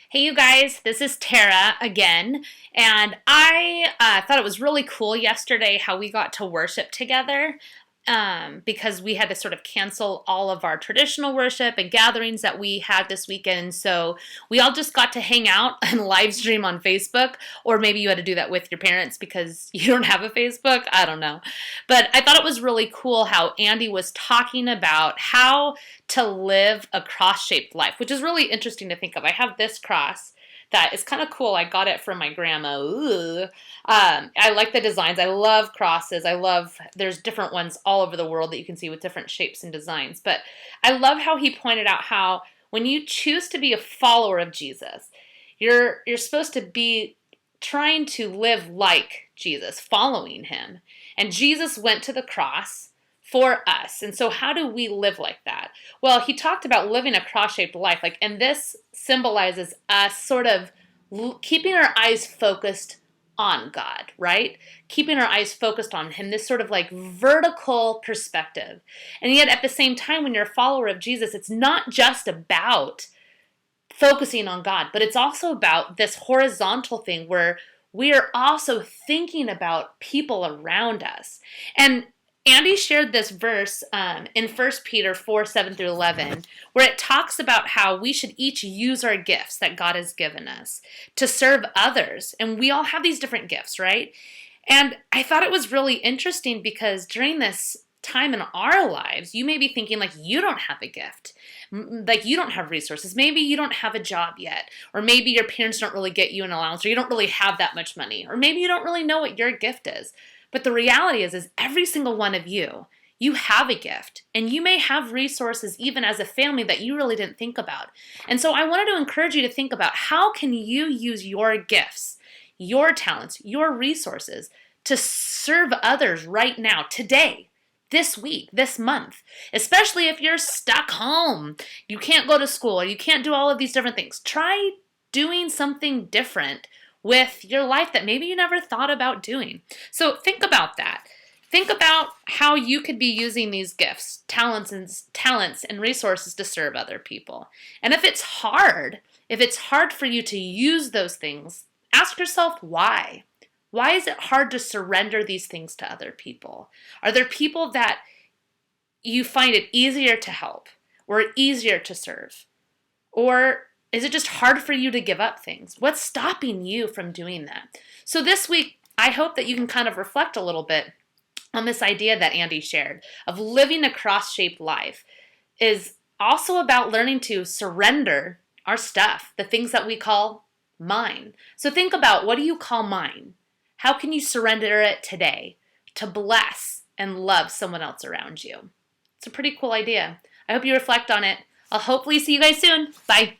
Hey, you guys, this is Tara again, and I thought it was really cool yesterday how we got to worship together because we had to sort of cancel all of our traditional worship and gatherings that we had this weekend. So we all just got to hang out and live stream on Facebook, or maybe you had to do that with your parents because you don't have a Facebook. I don't know. But I thought it was really cool how Andy was talking about how to live a cross-shaped life, which is really interesting to think of. I have this cross that is kind of cool. I got it from my grandma. Ooh. I like the designs. I love crosses. There's different ones all over the world that you can see with different shapes and designs. But I love how he pointed out how when you choose to be a follower of Jesus, you're supposed to be trying to live like Jesus, following him. And Jesus went to the cross for us. And so how do we live like that? Well, he talked about living a cross-shaped life, and this symbolizes us sort of keeping our eyes focused on God, right? Keeping our eyes focused on him, this sort of like vertical perspective. And yet at the same time, when you're a follower of Jesus, it's not just about focusing on God, but it's also about this horizontal thing where we are also thinking about people around us. And Andy shared this verse in 1 Peter 4:7-11, where it talks about how we should each use our gifts that God has given us to serve others. And we all have these different gifts, right? And I thought it was really interesting because during this time in our lives, you may be thinking like you don't have a gift, like you don't have resources. Maybe you don't have a job yet, or maybe your parents don't really get you an allowance, or you don't really have that much money, or maybe you don't really know what your gift is. But the reality is every single one of you have a gift, and you may have resources even as a family that you really didn't think about. And so I wanted to encourage you to think about how can you use your gifts, your talents, your resources to serve others right now, today, this week, this month, especially if you're stuck home. You can't go to school, or you can't do all of these different things. Try doing something different with your life that maybe you never thought about doing. So think about that. Think about how you could be using these gifts, talents and resources to serve other people. And if it's hard for you to use those things, ask yourself why. Why is it hard to surrender these things to other people? Are there people that you find it easier to help or easier to serve? Or is it just hard for you to give up things? What's stopping you from doing that? So this week, I hope that you can kind of reflect a little bit on this idea that Andy shared of living a cross-shaped life is also about learning to surrender our stuff, the things that we call mine. So think about, what do you call mine? How can you surrender it today to bless and love someone else around you? It's a pretty cool idea. I hope you reflect on it. I'll hopefully see you guys soon. Bye.